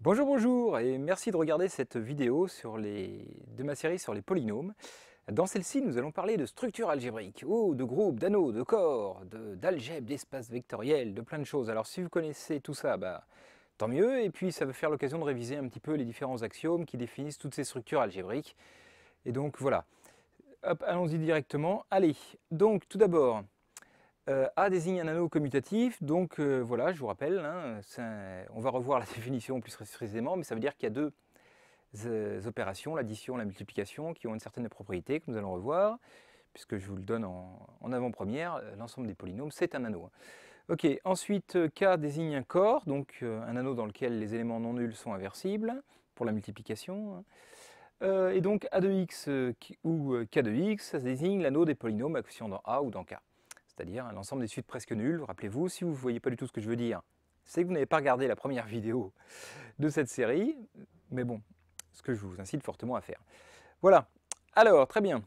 Bonjour, bonjour et merci de regarder cette vidéo de ma série sur les polynômes. Dans celle-ci, nous allons parler de structure algébrique, de groupes, d'anneaux, de corps, d'algèbre, d'espace vectoriel, de plein de choses. Alors si vous connaissez tout ça, tant mieux, et puis ça va faire l'occasion de réviser un petit peu les différents axiomes qui définissent toutes ces structures algébriques. Et donc voilà, hop, allons-y directement. Allez, donc tout d'abord, A désigne un anneau commutatif, donc voilà, je vous rappelle, hein, on va revoir la définition plus précisément, mais ça veut dire qu'il y a deux opérations, l'addition, la multiplication, qui ont une certaine propriété que nous allons revoir, puisque je vous le donne en avant-première, l'ensemble des polynômes, c'est un anneau. Ok, ensuite, K désigne un corps, donc un anneau dans lequel les éléments non nuls sont inversibles, pour la multiplication. Et donc A de x ou K de x, ça désigne l'anneau des polynômes à quotient dans A ou dans K. C'est-à-dire l'ensemble des suites presque nulles. Rappelez-vous, si vous ne voyez pas du tout ce que je veux dire, c'est que vous n'avez pas regardé la première vidéo de cette série, mais bon, ce que je vous incite fortement à faire. Voilà, alors, très bien.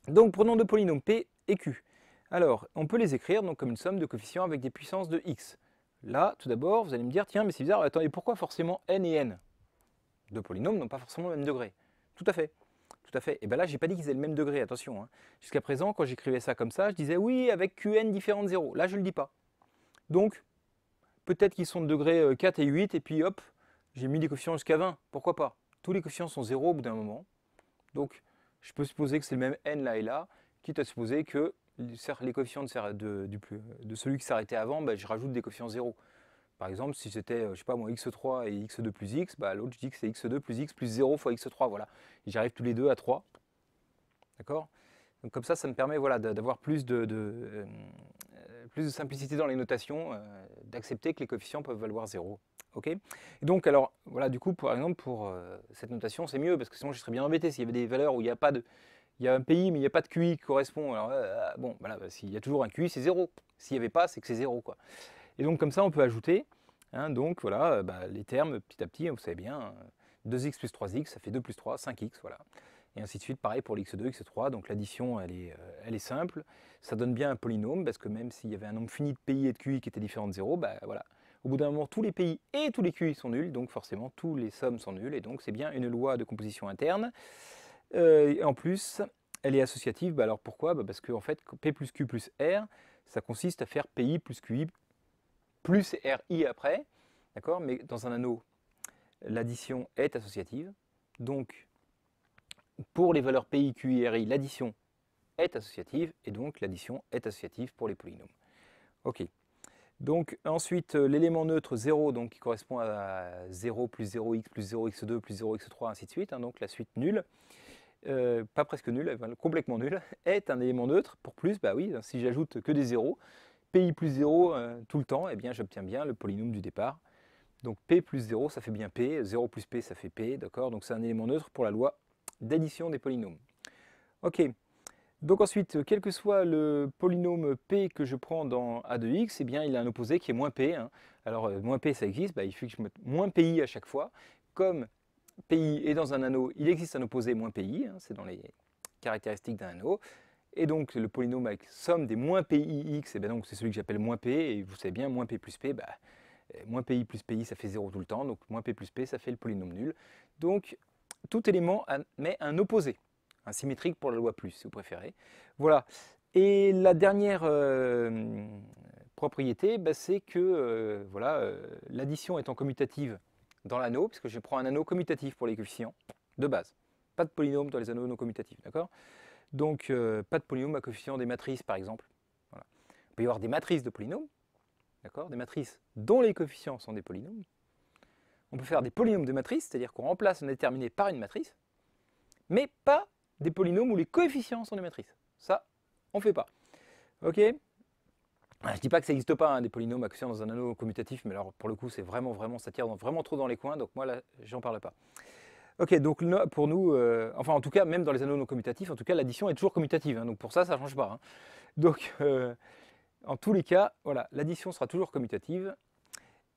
Donc, prenons deux polynômes P et Q. Alors, on peut les écrire donc, comme une somme de coefficients avec des puissances de x. Là, tout d'abord, vous allez me dire, tiens, mais c'est bizarre, attendez, pourquoi forcément n et n? Deux polynômes n'ont pas forcément le même degré. Tout à fait. Tout à fait. Et bien là, j'ai pas dit qu'ils aient le même degré, attention. Hein. Jusqu'à présent, quand j'écrivais ça comme ça, je disais oui, avec Qn différent de 0. Là, je ne le dis pas. Donc, peut-être qu'ils sont de degré 4 et 8, et puis hop, j'ai mis des coefficients jusqu'à 20. Pourquoi pas? Tous les coefficients sont 0 au bout d'un moment. Donc, je peux supposer que c'est le même n là et là, quitte à supposer que les coefficients de celui qui s'arrêtait avant, je rajoute des coefficients 0. Par exemple, si c'était, je sais pas moi, x3 et x2 plus x, l'autre je dis que c'est x2 plus x plus 0 fois x3, voilà. Et j'arrive tous les deux à 3. D'accord? Donc comme ça me permet voilà, d'avoir plus de simplicité dans les notations, d'accepter que les coefficients peuvent valoir 0. Ok? Et donc alors, voilà, du coup, par exemple, pour cette notation, c'est mieux, parce que sinon je serais bien embêté s'il y avait des valeurs où il n'y a pas de... Il y a un pays, mais il n'y a pas de QI qui correspond. Alors, bon, voilà, s'il y a toujours un QI, c'est 0. S'il n'y avait pas, c'est que c'est 0, quoi. Et donc comme ça, on peut ajouter, hein, donc voilà, les termes petit à petit, vous savez bien, 2x plus 3x, ça fait 2 plus 3, 5x, voilà. Et ainsi de suite, pareil pour l'x2, x3, donc l'addition, elle est simple. Ça donne bien un polynôme, parce que même s'il y avait un nombre fini de pays et de QI qui étaient différents de 0, voilà. Au bout d'un moment, tous les pays et tous les QI sont nuls, donc forcément, tous les sommes sont nuls, et donc c'est bien une loi de composition interne. Et en plus, elle est associative, alors pourquoi? Parce que en fait, P plus Q plus R, ça consiste à faire PI plus QI plus RI après, d'accord? Mais dans un anneau, l'addition est associative. Donc, pour les valeurs PI, QI, RI, l'addition est associative, et donc l'addition est associative pour les polynômes. Ok. Donc ensuite, l'élément neutre 0, donc, qui correspond à 0 plus 0x plus 0x2 plus 0x3, ainsi de suite, hein, donc la suite nulle, pas presque nulle, complètement nulle, est un élément neutre. Pour plus, oui, si j'ajoute que des zéros, PI plus 0 tout le temps, eh bien j'obtiens bien le polynôme du départ. Donc P plus 0, ça fait bien P, 0 plus P, ça fait P, d'accord? Donc c'est un élément neutre pour la loi d'addition des polynômes. Ok, donc ensuite, quel que soit le polynôme P que je prends dans A de x, eh bien il a un opposé qui est moins P. Hein. Alors moins P, ça existe, il suffit que je mette moins PI à chaque fois. Comme PI est dans un anneau, il existe un opposé moins PI, hein, c'est dans les caractéristiques d'un anneau. Et donc le polynôme avec somme des moins PIX, donc c'est celui que j'appelle moins P, et vous savez bien, moins P plus P, moins PI plus PI, ça fait 0 tout le temps, donc moins P plus P, ça fait le polynôme nul. Donc, tout élément met un opposé, un symétrique pour la loi plus, si vous préférez. Voilà. Et la dernière propriété, c'est que l'addition étant commutative dans l'anneau, puisque je prends un anneau commutatif pour les coefficients, de base. Pas de polynôme dans les anneaux non commutatifs, d'accord? Donc, pas de polynôme à coefficient des matrices, par exemple. Voilà. Il peut y avoir des matrices de polynômes, d'accord? Des matrices dont les coefficients sont des polynômes. On peut faire des polynômes de matrices, c'est-à-dire qu'on remplace un déterminé par une matrice, mais pas des polynômes où les coefficients sont des matrices. Ça, on ne fait pas. Ok? Je ne dis pas que ça n'existe pas, hein, des polynômes à coefficients dans un anneau commutatif, mais alors pour le coup, c'est vraiment, ça tire vraiment trop dans les coins, donc moi là, j'en parle pas. Ok, donc pour nous, enfin en tout cas, même dans les anneaux non commutatifs, en tout cas, l'addition est toujours commutative, hein, donc pour ça, ça ne change pas. Hein. Donc, en tous les cas, voilà, l'addition sera toujours commutative.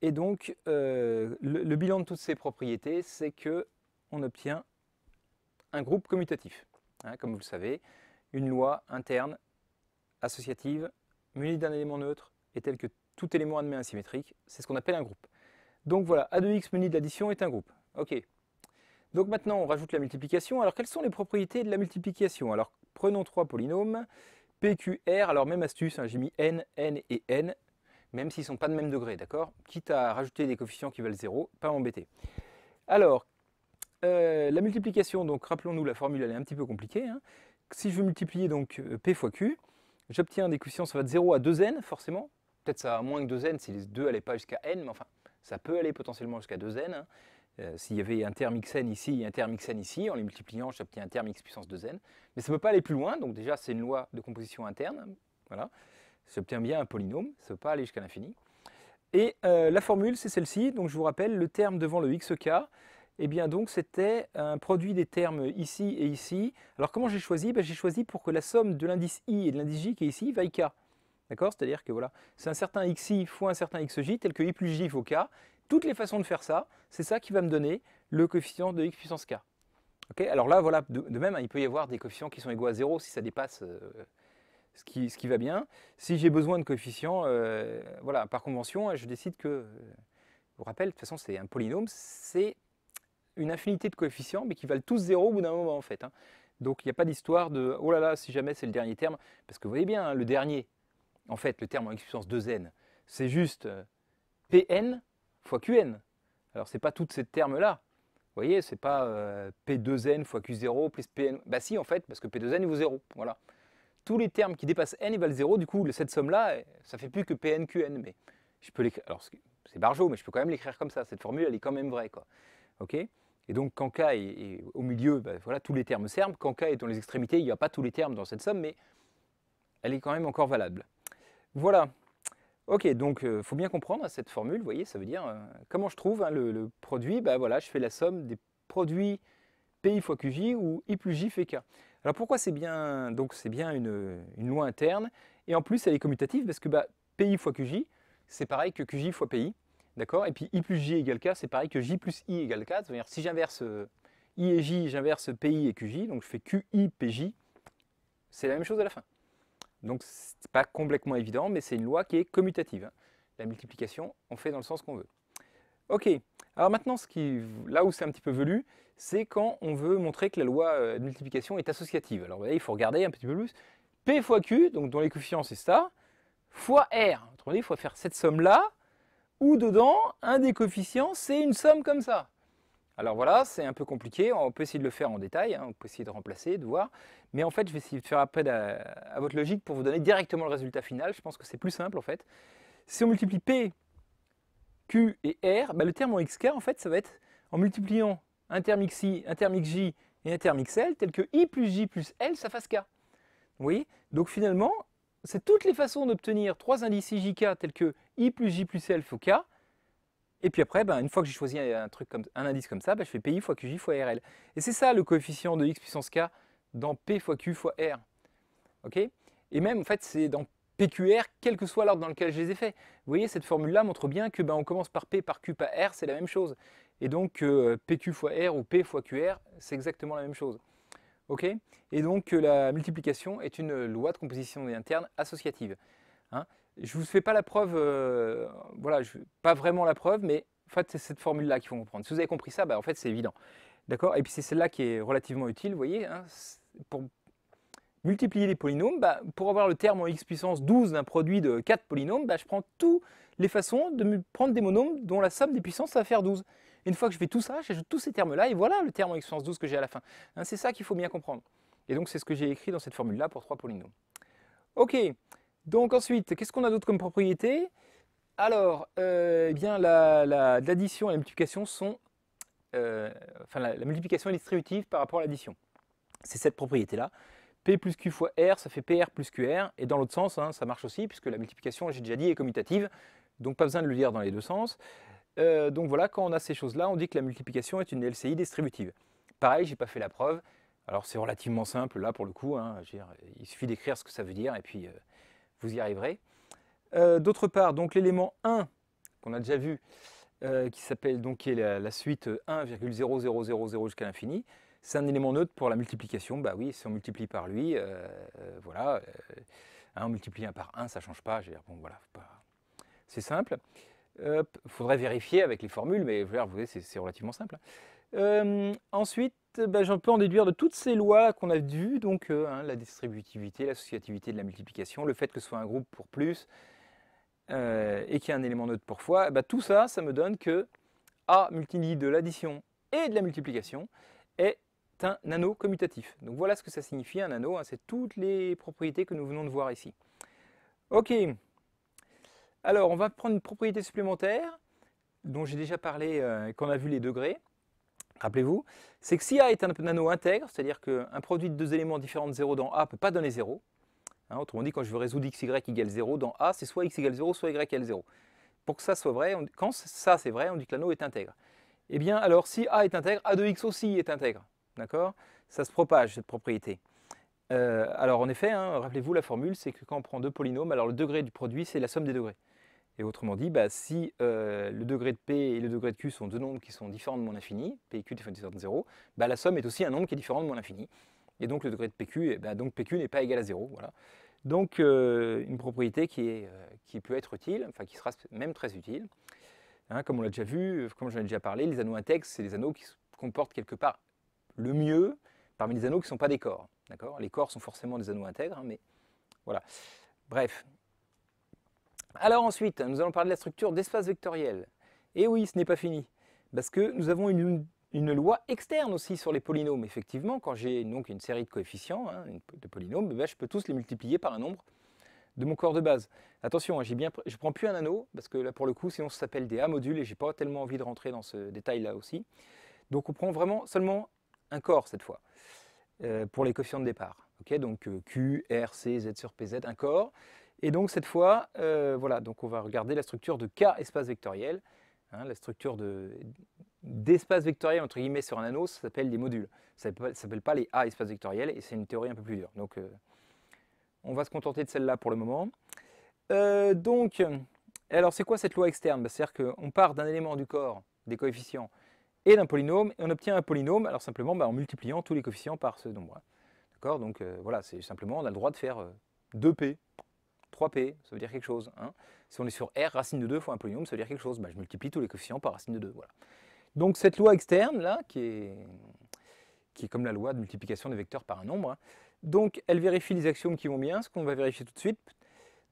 Et donc, le bilan de toutes ces propriétés, c'est qu'on obtient un groupe commutatif. Hein, comme vous le savez, une loi interne, associative, munie d'un élément neutre, et telle que tout élément admet un symétrique, c'est ce qu'on appelle un groupe. Donc voilà, A de x muni de l'addition est un groupe. Ok. Donc maintenant, on rajoute la multiplication. Alors, quelles sont les propriétés de la multiplication? Alors, prenons trois polynômes. P, Q, R. Alors, même astuce, hein, j'ai mis N, N et N, même s'ils ne sont pas de même degré, d'accord? Quitte à rajouter des coefficients qui valent 0, pas m'embêter. Alors, la multiplication, donc rappelons-nous, la formule, elle est un petit peu compliquée. Hein. Si je veux multiplier donc P fois Q, j'obtiens des coefficients, ça va de 0 à 2N, forcément. Peut-être ça va moins que 2N si les 2 n'allaient pas jusqu'à N, mais enfin, ça peut aller potentiellement jusqu'à 2N. Hein. S'il y avait un terme xn ici et un terme xn ici, en les multipliant, j'obtiens un terme x puissance 2n. Mais ça ne peut pas aller plus loin, donc déjà c'est une loi de composition interne. Voilà. J'obtiens bien un polynôme, ça ne peut pas aller jusqu'à l'infini. Et la formule, c'est celle-ci. Donc je vous rappelle, le terme devant le xk, eh bien donc c'était un produit des termes ici et ici. Alors comment j'ai choisi? J'ai choisi pour que la somme de l'indice i et de l'indice j qui est ici vaille k. D'accord? C'est-à-dire que voilà, c'est un certain xi fois un certain xj, tel que i plus j vaut k. Toutes les façons de faire ça, c'est ça qui va me donner le coefficient de x puissance k. Okay, alors là, voilà, de même, hein, il peut y avoir des coefficients qui sont égaux à 0 si ça dépasse ce qui va bien. Si j'ai besoin de coefficients, voilà, par convention, je décide que, je vous rappelle, de toute façon, c'est un polynôme, c'est une infinité de coefficients, mais qui valent tous 0 au bout d'un moment, en fait. Hein. Donc, il n'y a pas d'histoire de, oh là là, si jamais c'est le dernier terme, parce que vous voyez bien, hein, le dernier, en fait, le terme en x puissance 2n, c'est juste Pn fois Qn. Alors, ce n'est pas tous ces termes-là. Vous voyez, ce n'est pas P2n fois Q0 plus Pn. Bah si, en fait, parce que P2n, il vaut 0. Voilà. Tous les termes qui dépassent n, ils valent 0. Du coup, cette somme-là, ça ne fait plus que Pn, Qn. Mais je peux l'écrire. Alors, c'est barjot, mais je peux quand même l'écrire comme ça. Cette formule, elle est quand même vraie. Quoi. OK? Et donc, quand K est au milieu, bah, voilà, tous les termes servent. Quand K est dans les extrémités, il n'y a pas tous les termes dans cette somme, mais elle est quand même encore valable. Voilà. Ok, donc il faut bien comprendre cette formule, vous voyez, ça veut dire comment je trouve hein, le produit, bah voilà, je fais la somme des produits PI fois QJ où I plus J fait K. Alors pourquoi c'est bien, donc c'est bien une loi interne, et en plus elle est commutative parce que bah, PI fois QJ, c'est pareil que QJ fois PI, d'accord? Et puis I plus J égale K, c'est pareil que J plus I égale K, c'est-à-dire si j'inverse I et J, j'inverse PI et QJ, donc je fais QI PJ, c'est la même chose à la fin. Donc, ce n'est pas complètement évident, mais c'est une loi qui est commutative. Hein. La multiplication, on fait dans le sens qu'on veut. Ok, alors maintenant, là où c'est un petit peu velu, c'est quand on veut montrer que la loi de multiplication est associative. Alors, vous voyez, il faut regarder un petit peu plus. P fois Q, donc dont les coefficients c'est ça, fois R. Autrement dit, il faut faire cette somme-là, où dedans, un des coefficients, c'est une somme comme ça. Alors voilà, c'est un peu compliqué, on peut essayer de le faire en détail, hein, on peut essayer de remplacer, de voir, mais en fait je vais essayer de faire appel à votre logique pour vous donner directement le résultat final, je pense que c'est plus simple en fait. Si on multiplie P, Q et R, bah, le terme en xk en fait ça va être en multipliant un terme xi, un terme xj et un terme xl, tel que i plus j plus l ça fasse k. Vous voyez? Donc finalement, c'est toutes les façons d'obtenir trois indices ijk tels que i plus j plus l faut k. Et puis après, ben, une fois que j'ai choisi un indice comme ça, ben, je fais PI fois QJ fois RL. Et c'est ça le coefficient de x puissance k dans P fois Q fois R. Okay, et même, en fait, c'est dans PQR, quel que soit l'ordre dans lequel je les ai faits. Vous voyez, cette formule-là montre bien que ben, on commence par P, par Q, par R, c'est la même chose. Et donc, PQ fois R ou P fois QR, c'est exactement la même chose. Okay, et donc, la multiplication est une loi de composition interne associative. Hein. Je ne vous fais pas la preuve, voilà, pas vraiment la preuve, mais en fait, c'est cette formule-là qu'il faut comprendre. Si vous avez compris ça, bah, en fait, c'est évident. D'accord? Et puis c'est celle-là qui est relativement utile, vous voyez, hein, pour multiplier les polynômes, bah, pour avoir le terme en x puissance 12 d'un produit de 4 polynômes, bah, je prends toutes les façons de prendre des monômes dont la somme des puissances, ça va faire 12. Et une fois que je fais tout ça, j'ajoute tous ces termes-là, et voilà le terme en x puissance 12 que j'ai à la fin. Hein, c'est ça qu'il faut bien comprendre. Et donc, c'est ce que j'ai écrit dans cette formule-là pour 3 polynômes. Ok. Donc ensuite, qu'est-ce qu'on a d'autre comme propriété? Alors, eh bien, l'addition et la multiplication sont... enfin, la multiplication est distributive par rapport à l'addition. C'est cette propriété-là. P plus Q fois R, ça fait PR plus QR. Et dans l'autre sens, hein, ça marche aussi, puisque la multiplication, j'ai déjà dit, est commutative. Donc, pas besoin de le lire dans les deux sens. Donc voilà, quand on a ces choses-là, on dit que la multiplication est une LCI distributive. Pareil, je n'ai pas fait la preuve. Alors, c'est relativement simple, là, pour le coup. Hein, il suffit d'écrire ce que ça veut dire, et puis... vous y arriverez. D'autre part, donc l'élément 1 qu'on a déjà vu, qui s'appelle donc qui est la suite 1,0000 jusqu'à l'infini, c'est un élément neutre pour la multiplication. Bah oui, si on multiplie par lui, voilà, on multiplie 1 par 1, ça ne change pas. Je veux dire, bon voilà, c'est simple. Il faudrait vérifier avec les formules, mais vous voyez, c'est relativement simple. Ensuite, j'en peux en déduire de toutes ces lois qu'on a vues, donc la distributivité, l'associativité de la multiplication, le fait que ce soit un groupe pour plus, et qu'il y ait un élément neutre pour fois, tout ça, ça me donne que A multiplie de l'addition et de la multiplication est un anneau commutatif. Donc voilà ce que ça signifie un anneau, hein, c'est toutes les propriétés que nous venons de voir ici. Ok, alors on va prendre une propriété supplémentaire dont j'ai déjà parlé quand on a vu les degrés. Rappelez-vous, c'est que si A est un anneau intègre, c'est-à-dire qu'un produit de deux éléments différents de 0 dans A ne peut pas donner 0. Hein, autrement dit, quand je veux résoudre x, y égale 0, dans A, c'est soit x égale 0, soit y égale 0. Pour que ça soit vrai, quand ça c'est vrai, on dit que l'anneau est intègre. Eh bien, alors si A est intègre, A de x aussi est intègre. D'accord? Ça se propage, cette propriété. Alors en effet, hein, rappelez-vous, la formule, c'est que quand on prend deux polynômes, alors le degré du produit, c'est la somme des degrés. Et autrement dit, si le degré de P et le degré de Q sont deux nombres qui sont différents de moins l'infini, P et Q différents de 0, la somme est aussi un nombre qui est différent de moins l'infini. Et donc le degré de PQ, donc PQ n'est pas égal à 0. Voilà. Donc une propriété qui peut être utile, enfin qui sera même très utile. Hein, comme on l'a déjà vu, comme j'en ai déjà parlé, les anneaux intègres, c'est les anneaux qui comportent quelque part le mieux parmi les anneaux qui ne sont pas des corps. Les corps sont forcément des anneaux intègres, hein, mais voilà. Bref. Alors ensuite, nous allons parler de la structure d'espace vectoriel. Et oui, ce n'est pas fini, parce que nous avons une loi externe aussi sur les polynômes. Effectivement, quand j'ai donc une série de coefficients, hein, de polynômes, je peux tous les multiplier par un nombre de mon corps de base. Attention, je ne prends plus un anneau, parce que là pour le coup, sinon ça s'appelle des A-modules, et je n'ai pas tellement envie de rentrer dans ce détail-là aussi. Donc on prend vraiment seulement un corps cette fois, pour les coefficients de départ. Okay, donc Q, R, C, Z sur PZ, un corps. Et donc cette fois, voilà, donc on va regarder la structure de K espace vectoriel. Hein, la structure d'espace vectoriel entre guillemets sur un anneau, ça s'appelle des modules. Ça ne s'appelle pas les A espace vectoriel, et c'est une théorie un peu plus dure. Donc on va se contenter de celle-là pour le moment. Donc, alors c'est quoi cette loi externe? C'est-à-dire qu'on part d'un élément du corps, des coefficients, et d'un polynôme, et on obtient un polynôme, alors simplement en multipliant tous les coefficients par ce nombre. D'accord? Donc voilà, c'est simplement, on a le droit de faire 2p, 3p, ça veut dire quelque chose. Hein. Si on est sur R, racine de 2 fois un polynôme, ça veut dire quelque chose. Je multiplie tous les coefficients par racine de 2. Voilà. Donc cette loi externe, là, qui est comme la loi de multiplication des vecteurs par un nombre, hein, donc elle vérifie les axiomes qui vont bien, ce qu'on va vérifier tout de suite.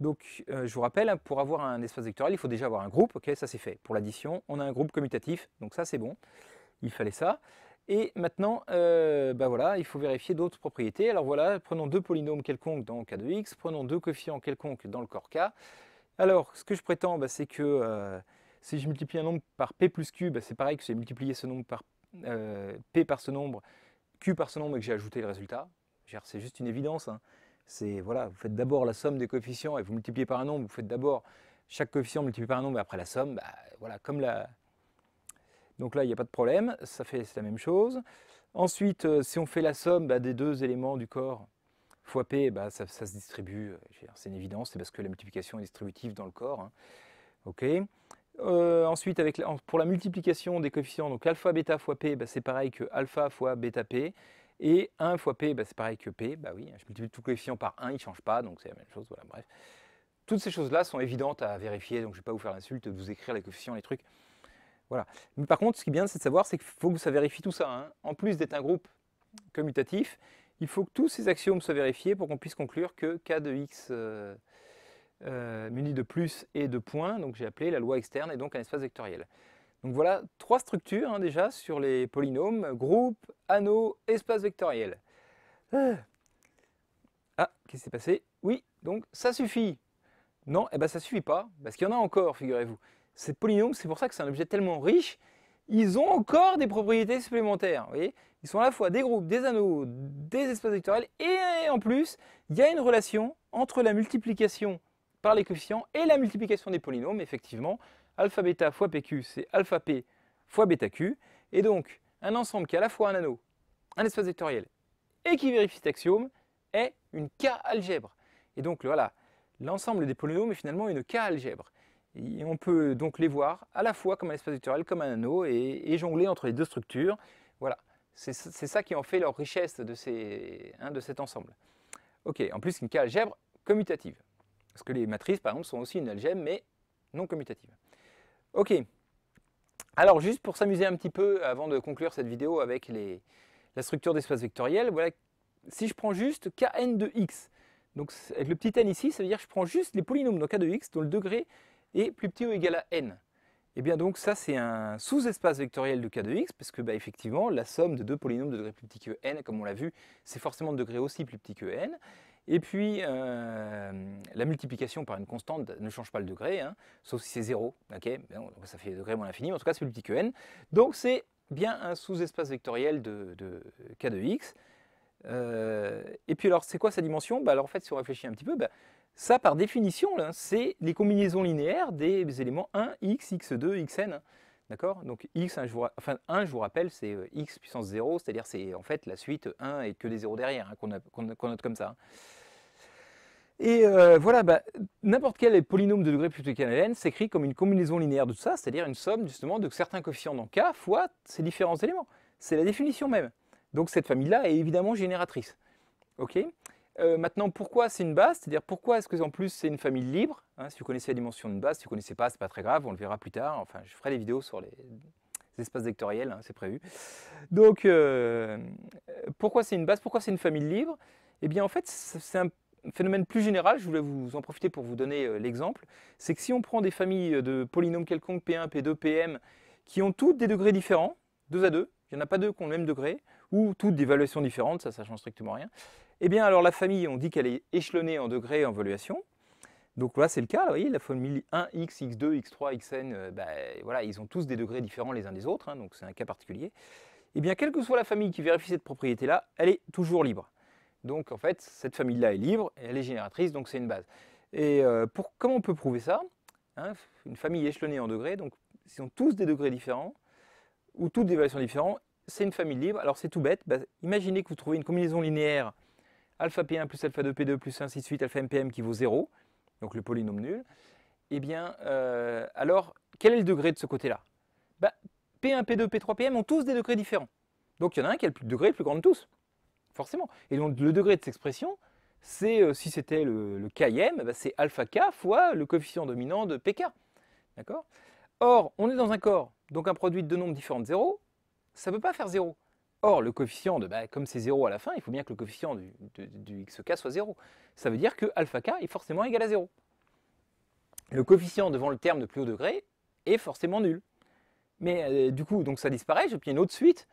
Donc je vous rappelle, hein, pour avoir un espace vectoriel, il faut déjà avoir un groupe. Ok, ça c'est fait. Pour l'addition, on a un groupe commutatif, donc ça c'est bon. Il fallait ça. Et maintenant, voilà, il faut vérifier d'autres propriétés. Alors voilà, prenons deux polynômes quelconques dans K de x, prenons deux coefficients quelconques dans le corps K. Alors, ce que je prétends, c'est que si je multiplie un nombre par P plus Q, c'est pareil que si j'ai multiplié ce nombre par P par ce nombre, Q par ce nombre et que j'ai ajouté le résultat. C'est juste une évidence. Hein. Voilà, vous faites d'abord la somme des coefficients et vous multipliez par un nombre. Vous faites d'abord chaque coefficient multiplié par un nombre et après la somme. Voilà, comme la... Donc là, il n'y a pas de problème, c'est la même chose. Ensuite, si on fait la somme des deux éléments du corps fois P, ça se distribue, c'est une évidence, c'est parce que la multiplication est distributive dans le corps. Hein. Ok. Ensuite, pour la multiplication des coefficients, donc alpha bêta fois P, c'est pareil que alpha fois bêta P. Et 1 fois P, c'est pareil que P. Oui, je multiplie tout coefficient par 1, il ne change pas, donc c'est la même chose. Voilà, bref. Toutes ces choses-là sont évidentes à vérifier, donc je ne vais pas vous faire l'insulte de vous écrire les coefficients, les trucs. Voilà. Mais par contre, ce qui est bien, c'est de savoir, c'est qu'il faut que ça vérifie tout ça. Hein. En plus d'être un groupe commutatif, il faut que tous ces axiomes soient vérifiés pour qu'on puisse conclure que K de x muni de plus et de points, donc j'ai appelé la loi externe, et donc un espace vectoriel. Donc voilà, trois structures hein, déjà sur les polynômes, groupe, anneau, espace vectoriel. Ah, qu'est-ce qui s'est passé? Oui, donc ça suffit. Non, ça suffit pas, parce qu'il y en a encore, figurez-vous. Ces polynômes, c'est pour ça que c'est un objet tellement riche, ils ont encore des propriétés supplémentaires. Vous voyez, ils sont à la fois des groupes, des anneaux, des espaces vectoriels, et en plus, il y a une relation entre la multiplication par les coefficients et la multiplication des polynômes, effectivement. Alpha bêta fois PQ, c'est alpha P fois bêta Q. Et donc, un ensemble qui a à la fois un anneau, un espace vectoriel, et qui vérifie cet axiome, est une K-algèbre. Et donc, voilà, l'ensemble des polynômes est finalement une K-algèbre. Et on peut donc les voir à la fois comme un espace vectoriel, comme un anneau, et jongler entre les deux structures. Voilà, c'est ça qui en fait leur richesse de cet ensemble. Ok, en plus une K-algèbre commutative. Parce que les matrices, par exemple, sont aussi une algèbre, mais non commutative. Ok. Alors juste pour s'amuser un petit peu, avant de conclure cette vidéo avec la structure d'espace vectoriel, voilà, si je prends juste Kn de x, donc avec le petit n ici, ça veut dire que je prends juste les polynômes dans K de x dont le degré est plus petit ou égal à n. Et bien donc ça c'est un sous-espace vectoriel de K de x, parce que effectivement la somme de deux polynômes de degré plus petit que n, comme on l'a vu, c'est forcément de degré aussi plus petit que n. Et puis la multiplication par une constante ne change pas le degré, hein, sauf si c'est 0, okay, donc ça fait degré moins l'infini, mais en tout cas c'est plus petit que n. Donc c'est bien un sous-espace vectoriel de K de x. Et puis alors c'est quoi sa dimension? Alors en fait si on réfléchit un petit peu, ça, par définition, c'est les combinaisons linéaires des éléments 1, x, x2, xn. D'accord? Donc x, je vous rappelle, c'est x puissance 0, c'est-à-dire c'est en fait la suite 1 et que des 0 derrière, hein, qu'on note comme ça. Et voilà, n'importe quel polynôme de degré plus petit qu'un n s'écrit comme une combinaison linéaire de tout ça, c'est-à-dire une somme justement de certains coefficients dans k fois ces différents éléments. C'est la définition même. Donc cette famille-là est évidemment génératrice. Ok? Maintenant, pourquoi c'est une base? C'est-à-dire pourquoi est-ce que en plus c'est une famille libre, hein? Si vous connaissez la dimension d'une base, si vous ne connaissez pas, c'est pas très grave, on le verra plus tard. Enfin, je ferai des vidéos sur les espaces vectoriels, hein, c'est prévu. Donc, pourquoi c'est une base? Pourquoi c'est une famille libre? Eh bien, en fait, c'est un phénomène plus général. Je voulais vous en profiter pour vous donner l'exemple. C'est que si on prend des familles de polynômes quelconques P1, P2, Pm, qui ont toutes des degrés différents, 2 à 2, il n'y en a pas deux qui ont le même degré, ou toutes d'évaluations différentes, ça ne change strictement rien. Eh bien, alors la famille, on dit qu'elle est échelonnée en degrés en évaluation. Donc là, c'est le cas, vous voyez, la famille 1x, x2, x3, xn, voilà, ils ont tous des degrés différents les uns des autres, hein, donc c'est un cas particulier. Eh bien, quelle que soit la famille qui vérifie cette propriété-là, elle est toujours libre. Donc en fait, cette famille-là est libre, et elle est génératrice, donc c'est une base. Et comment on peut prouver ça, hein? Une famille échelonnée en degrés, donc ils ont tous des degrés différents, ou toutes des évaluations différentes, c'est une famille libre. Alors c'est tout bête, imaginez que vous trouvez une combinaison linéaire alpha P1 plus alpha 2 P2 plus ainsi de suite, alpha MPM qui vaut 0, donc le polynôme nul. Eh bien, alors, quel est le degré de ce côté-là? P1, P2, P3, Pm ont tous des degrés différents. Donc il y en a un qui a le degré le plus grand de tous, forcément. Et donc le degré de cette expression, c'est, si c'était le Km, c'est alpha K fois le coefficient dominant de Pk. D'accord? Or, on est dans un corps, donc un produit de deux nombres différents de 0, ça ne peut pas faire 0. Or, le coefficient, comme c'est 0 à la fin, il faut bien que le coefficient du xk soit 0. Ça veut dire que alpha k est forcément égal à 0. Le coefficient devant le terme de plus haut degré est forcément nul. Mais du coup, donc ça disparaît, j'obtiens une autre suite,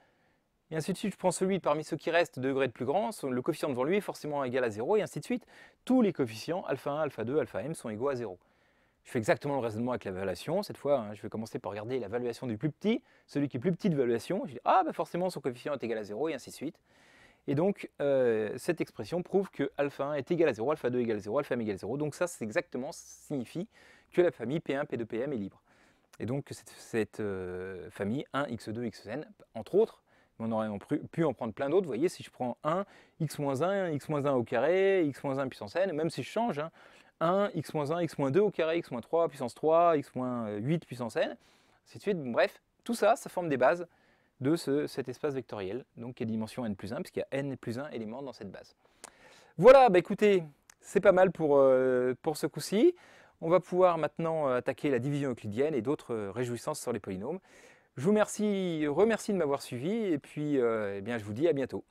et ainsi de suite, je prends celui parmi ceux qui restent de degré de plus grand, le coefficient devant lui est forcément égal à 0, et ainsi de suite. Tous les coefficients, alpha 1, alpha 2, alpha m, sont égaux à 0. Je fais exactement le raisonnement avec la valuation. Cette fois, hein, je vais commencer par regarder la valuation du plus petit, celui qui est plus petit de valuation. Je dis, forcément, son coefficient est égal à 0, et ainsi de suite. Et donc, cette expression prouve que alpha 1 est égal à 0, alpha 2 égale à 0, alpha m égale à 0. Donc ça, c'est exactement, signifie que la famille P1, P2, Pm est libre. Et donc, cette famille 1, x2, xn, entre autres, on aurait pu en prendre plein d'autres. Vous voyez, si je prends 1, x-1, x-1 au carré, x-1 puissance n, même si je change, hein, 1, x-1, x-2 au carré, x-3 puissance 3, x-8 puissance n, ainsi de suite. Bref, tout ça, ça forme des bases de cet espace vectoriel, donc qui est dimension n plus 1, puisqu'il y a n plus 1 éléments dans cette base. Voilà, écoutez, c'est pas mal pour ce coup-ci. On va pouvoir maintenant attaquer la division euclidienne et d'autres réjouissances sur les polynômes. Je vous remercie de m'avoir suivi, et puis je vous dis à bientôt.